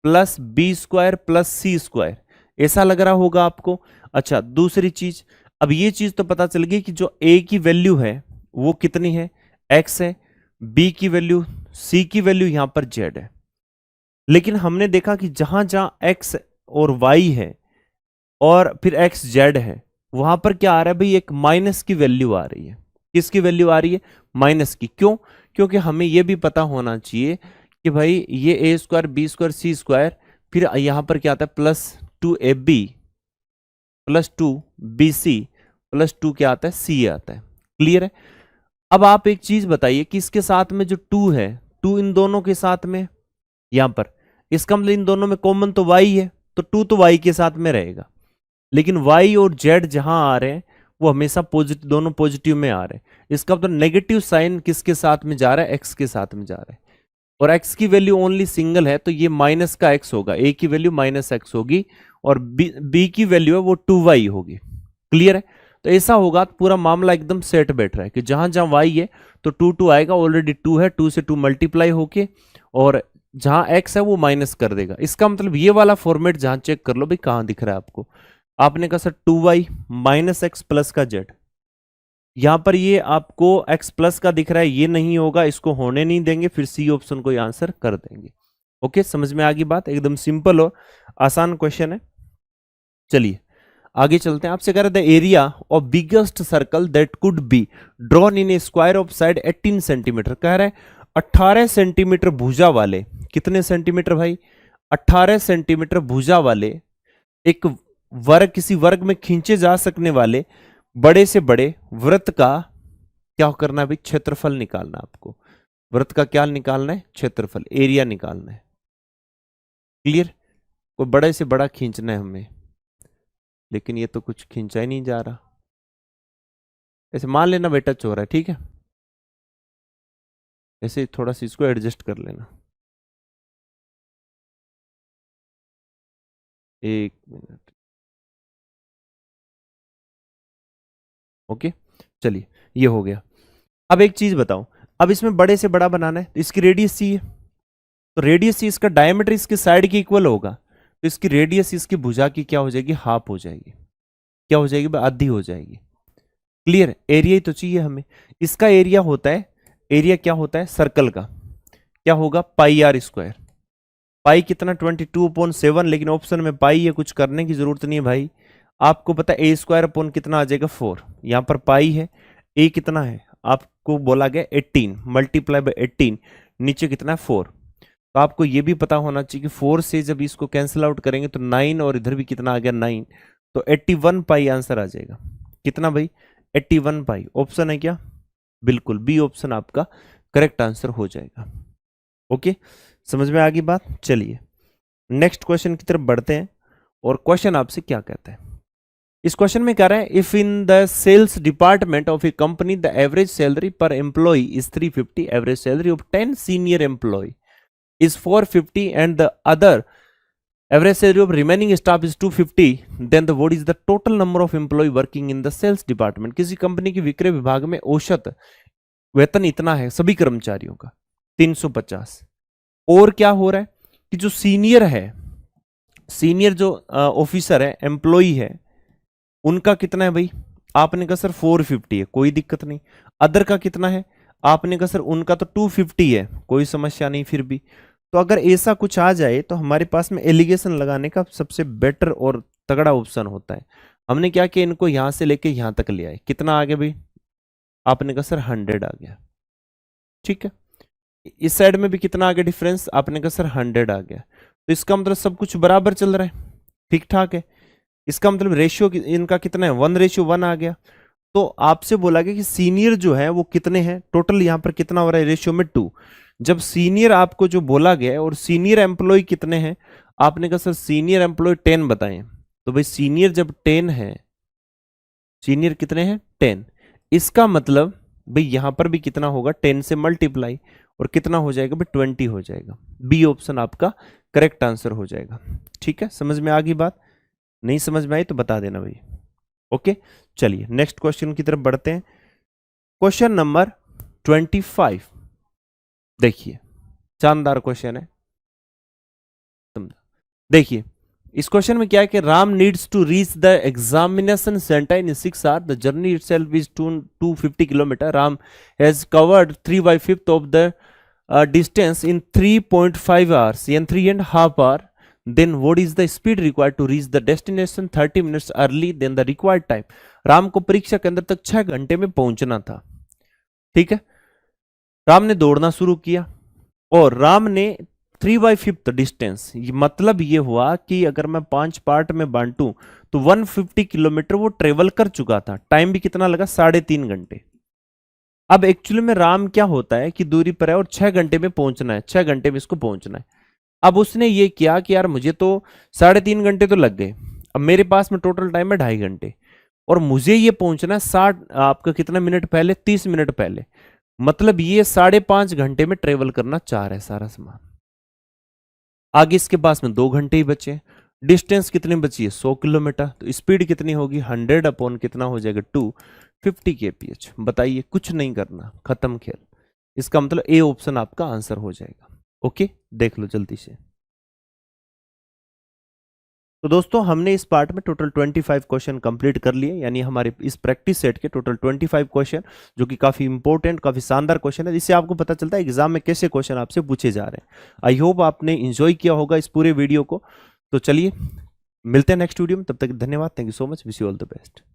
plus B square plus C square, ऐसा लग रहा होगा आपको। अच्छा दूसरी चीज, अब ये चीज तो पता चल गई कि जो a की वैल्यू है वो कितनी है, x है, b की वैल्यू, c की वैल्यू यहां पर z है। लेकिन हमने देखा कि जहां जहां x और y है और फिर x z है, वहां पर क्या आ रहा है भाई, एक माइनस की वैल्यू आ रही है। किसकी वैल्यू आ रही है, माइनस की। क्यों, क्योंकि हमें यह भी पता होना चाहिए कि भाई ये ए स्क्वायर बी स्क्वायर सी स्क्वायर, फिर यहां पर क्या आता है plus 2ab plus 2bc plus 2 क्या आता है, सी आता है। क्लियर है। अब आप एक चीज बताइए कि इसके साथ में जो 2 है, 2 इन दोनों के साथ में यहां पर, इसका मतलब इन दोनों में कॉमन तो y है, तो 2 तो y के साथ में रहेगा। लेकिन y और z जहां आ रहे हैं वो हमेशा पॉजिटिव, दोनों पॉजिटिव में आ रहे हैं। इसका मतलब नेगेटिव साइन किसके साथ में जा रहा है, x के साथ में जा रहा है। और x की वैल्यू ओनली सिंगल है, तो ये माइनस का x होगा, a की वैल्यू माइनस x होगी, और b की वैल्यू है वो 2y होगी। क्लियर है। तो ऐसा होगा तो पूरा मामला एकदम सेट बैठ रहा है कि जहां जहां y है तो 2 आएगा, ऑलरेडी 2 है, 2 से 2 मल्टीप्लाई होके, और जहां x है वो माइनस कर देगा। इसका मतलब ये वाला फॉर्मेट जहां चेक कर लो भाई कहां दिख रहा है आपको, आपने कहा sir 2y minus x plus का z, यहां पर ये आपको x प्लस का दिख रहा है, ये नहीं होगा, इसको होने नहीं देंगे, फिर सी ऑप्शन को आंसर कर देंगे। ओके, समझ में आ गई बात, एकदम सिंपल और आसान क्वेश्चन है। चलिए आगे चलते हैं। आपसे कह रहे the area of biggest circle that could be drawn in A square of side 18 centimetre, कह रहे हैं 18 सेंटीमीटर भुजा वाले, कितने सेंटीमीटर भाई, 18 सेंटीमीटर भुजा वाले एक वर्ग, किसी वर्ग में खींचे जा सकने वाले बड़े से बड़े वृत्त का क्या करना है भाई, क्षेत्रफल निकालना है आपको। वृत्त का क्या निकालना है, क्षेत्रफल, एरिया निकालना है। क्लियर, कोई बड़े से बड़ा खींचना है हमें, लेकिन ये तो कुछ खींचा ही नहीं जा रहा। ऐसे मान लेना बेटा चोर है, ठीक है, ऐसे थोड़ा सा इसको एडजस्ट कर लेना। एक मिनट, ओके चलिए ये हो गया। अब एक चीज बताओ, अब इसमें बड़े से बड़ा बनाना है, इसकी रेडियस सी है, तो रेडियस सी, इसका डायमीटर इसके साइड के इक्वल होगा, तो इसकी रेडियस इसकी भुजा की क्या हो जाएगी, हाफ हो जाएगी। क्या हो जाएगी, आधी हो जाएगी। क्लियर, एरिया ही तो चाहिए हमें। इसका एरिया होता है, एरिया क्या होता है सर्कल का, क्या होगा, पाई आर स्क्वायर। पाई कितना, 22/7, लेकिन ऑप्शन में पाई है, कुछ करने की जरूरत नहीं है भाई। आपको पता है ए स्क्वायर अपॉन कितना आ जाएगा 4, यहां पर पाई है, ए कितना है आपको बोला गया 18 मल्टीप्लाई बाय 18, नीचे कितना है 4। तो आपको ये भी पता होना चाहिए कि 4 से जब इसको कैंसिल आउट करेंगे तो 9, और इधर भी कितना आ गया 9, तो 81 पाई आंसर आ जाएगा। कितना भाई, 81 पाई। ऑप्शन है क्या, बिल्कुल बी ऑप्शन आपका करेक्ट आंसर हो जाएगा। ओके, समझ में आ गई बात। चलिए नेक्स्ट क्वेश्चन की तरफ बढ़ते हैं, और क्वेश्चन आपसे क्या कहता है। इस क्वेश्चन में कह रहा है if in the sales department of a company the average salary per employee is 350, average salary of 10 senior employee is 450 and the other average salary of remaining staff is 250, then the what is the total number of employee working in the sales department। किसी company के विक्रय विभाग में औसत वेतन इतना है सभी कर्मचारियों का 350, और क्या हो रहा है कि जो सीनियर है, सीनियर जो ऑफिसर है, एम्प्लॉई है, उनका कितना है भाई, आपने कहा सर 450 है, कोई दिक्कत नहीं। अदर का कितना है, आपने कहा सर उनका तो 250 है, कोई समस्या नहीं। फिर भी तो अगर ऐसा कुछ आ जाए तो हमारे पास में एलिगेशन लगाने का सबसे बेटर और तगड़ा ऑप्शन होता है। हमने क्या किया, इनको यहां से लेके यहां तक ले आए, कितना आ गया भाई, आपने कहा सर 100 आ गया, ठीक है। इस साइड में भी कितना आ गया डिफरेंस, आपने कहा सर 100 आ गया, तो इसका मतलब सब कुछ बराबर चल रहा है, ठीक ठाक है। इसका मतलब रेशियो इनका कितना है, 1:1 आ गया। तो आपसे बोला गया कि सीनियर जो है वो कितने हैं, टोटल यहां पर कितना हो रहा है, रेशियो में 2। जब सीनियर आपको जो बोला गया है, और सीनियर एम्प्लॉय कितने हैं, आपने कहा सर सीनियर एम्प्लॉय 10 बताएं, तो भाई सीनियर जब 10 है, सीनियर कितने हैं 10, इसका मतलब भाई यहां पर भी कितना होगा 10 से मल्टीप्लाई, और कितना हो जाएगा भाई 20 हो जाएगा। बी ऑप्शन आपका करेक्ट आंसर हो जाएगा। ठीक है, समझ में आ गई बात? नहीं समझ में आई तो बता देना भाई। ओके, चलिए नेक्स्ट क्वेश्चन की तरफ बढ़ते हैं। क्वेश्चन नंबर 25, देखिए शानदार क्वेश्चन है। देखिए इस क्वेश्चन में क्या है कि Ram needs to reach the examination centre in 6 hour, the journey itself is 250 kilometre, Ram has covered 3/5 of the distance in 3.5 hours यानी 3.5 hour, then what is the speed required to reach the destination 30 minutes early than the required time. Ram को परीक्षा केंद्र तक 6 घंटे में पहुंचना था। ठीक है, राम ने दौड़ना शुरू किया और राम ने 3/5 डिस्टेंस, मतलब ये हुआ कि अगर मैं 5 पार्ट में बांटूं तो 150 किलोमीटर वो ट्रेवल कर चुका था। टाइम भी कितना लगा? 3.5 घंटे। अब एक्चुअली में राम क्या होता है कि दूरी पर है और 6 घंटे में पहुंचना है, 6 घंटे में इसको पहुंचना है। अब उसने ये किया कि यार मुझे तो 3.5 घंटे तो लग गए, अब मेरे पास में टोटल टाइम है 2.5 घंटे, और मुझे ये पहुंचना है 60 आपका कितना मिनट पहले, 30 मिनट पहले। मतलब ये 5.5 घंटे में ट्रेवल करना चाह रहा है सारा सामान। आगे इसके पास में 2 घंटे ही बचे। डिस्टेंस कितनी बची है? 100 किलोमीटर। तो स्पीड कितनी होगी? 100 अपॉन कितना हो जाएगा? 250 kph। बताइए, कुछ नहीं करना, खत्म खेल। इसका मतलब ए ऑप्शन आपका आंसर हो जाएगा। ओके, देख लो जल्दी से। तो दोस्तों हमने इस पार्ट में टोटल 25 क्वेश्चन कंप्लीट कर लिए, यानी हमारे इस प्रैक्टिस सेट के टोटल 25 क्वेश्चन, जो कि काफी इंपॉर्टेंट, काफी शानदार क्वेश्चन है। इससे आपको पता चलता है एग्जाम में कैसे क्वेश्चन आपसे पूछे जा रहे हैं। आई होप आपने इंजॉय किया होगा इस पूरे वीडियो को। तो चलिए मिलते हैं नेक्स्ट वीडियो में, तब तक धन्यवाद, thank you so much, wish you all the best.